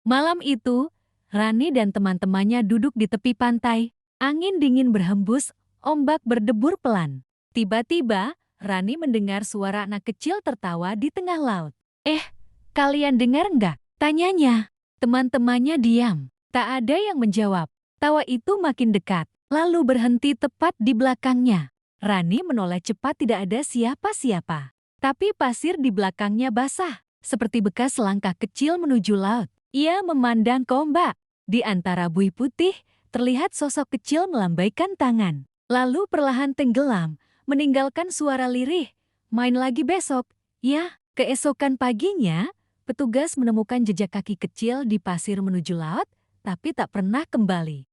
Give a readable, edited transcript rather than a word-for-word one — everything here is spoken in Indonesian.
Malam itu, Rani dan teman-temannya duduk di tepi pantai. Angin dingin berhembus, ombak berdebur pelan. Tiba-tiba, Rani mendengar suara anak kecil tertawa di tengah laut. Kalian dengar nggak? Tanyanya. Teman-temannya diam. Tak ada yang menjawab. Tawa itu makin dekat, lalu berhenti tepat di belakangnya. Rani menoleh cepat, tidak ada siapa-siapa. Tapi pasir di belakangnya basah, seperti bekas langkah kecil menuju laut. Ia memandang ke ombak. Di antara buih putih, terlihat sosok kecil melambaikan tangan. Lalu perlahan tenggelam, meninggalkan suara lirih. Main lagi besok. Ya, keesokan paginya, petugas menemukan jejak kaki kecil di pasir menuju laut, tapi tak pernah kembali.